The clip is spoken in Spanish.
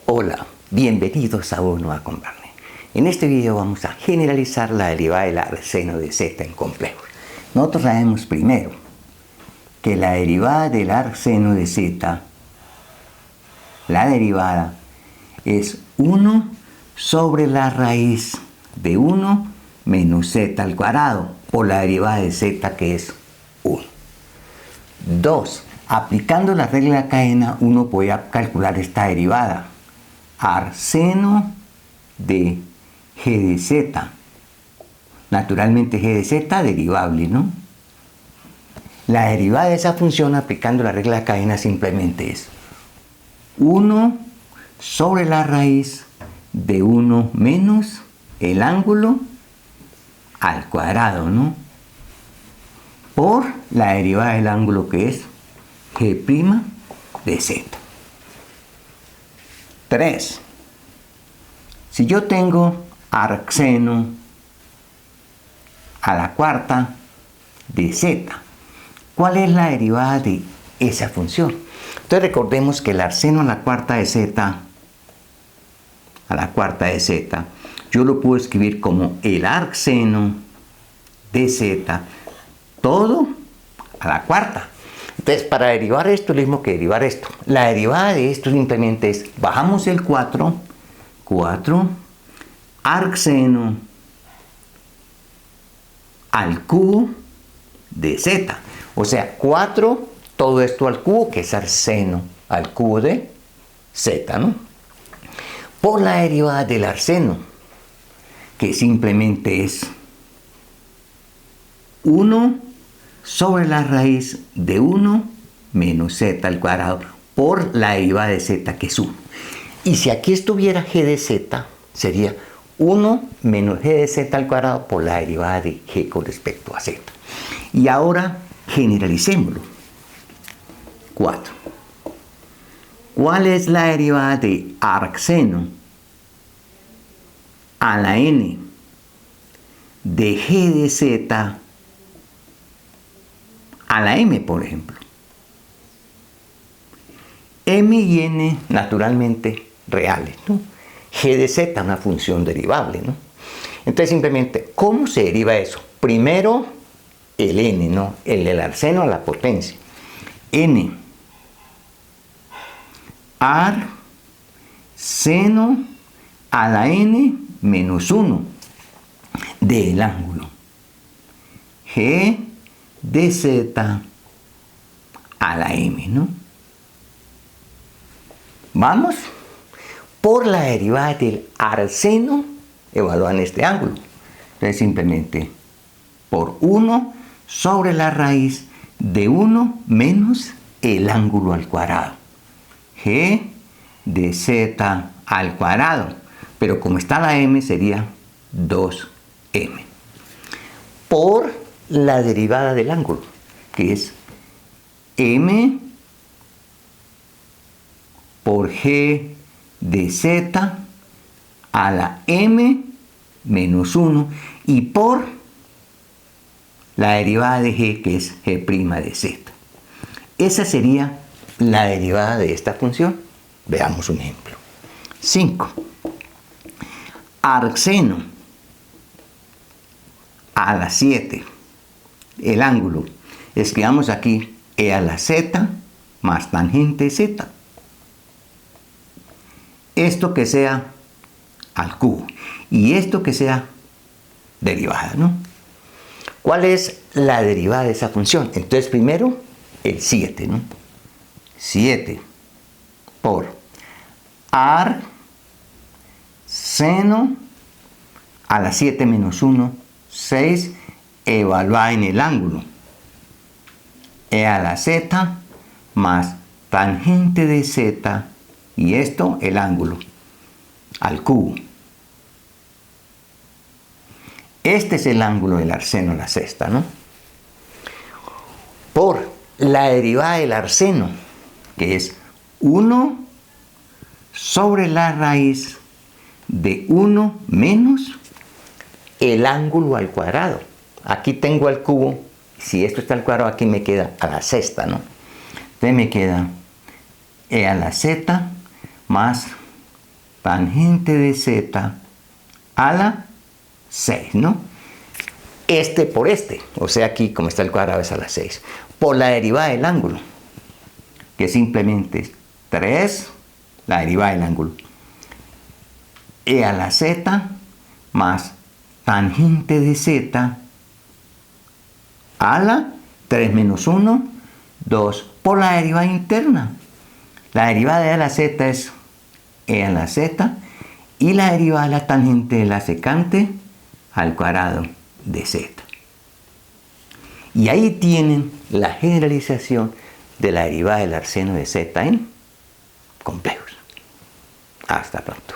Hola, bienvenidos a Uno a Comprarme. En este video vamos a generalizar la derivada del arseno de Z en complejos. Nosotros sabemos primero que la derivada del arseno de Z, la derivada es 1 sobre la raíz de 1 menos Z al cuadrado, por la derivada de Z que es 1. 2. Aplicando la regla de la cadena, uno puede calcular esta derivada. Arseno de G de Z. Naturalmente G de Z derivable, ¿no? La derivada de esa función aplicando la regla de cadena simplemente es 1 sobre la raíz de 1 menos el ángulo al cuadrado, ¿no? Por la derivada del ángulo que es G' de Z. 3. Si yo tengo arseno a la cuarta de Z, ¿cuál es la derivada de esa función? Entonces recordemos que el arseno a la cuarta de Z, yo lo puedo escribir como el arseno de Z, todo a la cuarta. Entonces, para derivar esto es lo mismo que derivar esto. La derivada de esto simplemente es, bajamos el 4 arseno al cubo de Z. O sea, 4, todo esto al cubo, que es arseno al cubo de Z, ¿no? Por la derivada del arseno, que simplemente es 1 sobre la raíz de 1 menos Z al cuadrado por la derivada de Z, que es 1. Y si aquí estuviera G de Z, sería 1 menos G de Z al cuadrado por la derivada de G con respecto a Z. Y ahora generalicémoslo. 4. ¿Cuál es la derivada de arseno a la N de G de Z a la M, por ejemplo? M y N, naturalmente, reales, ¿no? G de Z, una función derivable, ¿no? Entonces, simplemente, ¿cómo se deriva eso? Primero, el N, ¿no? El del arseno a la potencia. N. Arseno a la N menos 1 del ángulo. G de Z a la M, ¿no? Vamos por la derivada del arseno evaluan este ángulo. Entonces simplemente por 1 sobre la raíz de 1 menos el ángulo al cuadrado. G de Z al cuadrado. Pero como está la M sería 2M. Por la derivada del ángulo, que es M por G de Z a la M menos 1 y por la derivada de G, que es G' de Z. Esa sería la derivada de esta función. Veamos un ejemplo. 5. Arseno a la 7. El ángulo. Escribamos aquí E a la Z más tangente Z. Esto que sea al cubo. Y esto que sea derivada, ¿no? ¿Cuál es la derivada de esa función? Entonces, primero, el 7, ¿no? 7 por arseno a la 7 menos 1, 6, evaluada en el ángulo. E a la Z más tangente de Z, y esto el ángulo, al cubo. Este es el ángulo del arseno a la sexta, ¿no? Por la derivada del arseno, que es 1 sobre la raíz de 1 menos el ángulo al cuadrado. Aquí tengo al cubo, si esto está al cuadrado, aquí me queda a la sexta, ¿no? Entonces me queda E a la Z más tangente de z a la 6, ¿no? Este por este, o sea aquí como está el cuadrado es a la 6, por la derivada del ángulo, que simplemente es 3, la derivada del ángulo, e a la z más tangente de z a la 3 menos 1, 2, por la derivada interna. La derivada de a la z es e a la z, y la derivada de la tangente de la secante al cuadrado de z. Y ahí tienen la generalización de la derivada del arseno de z en complejos. Hasta pronto.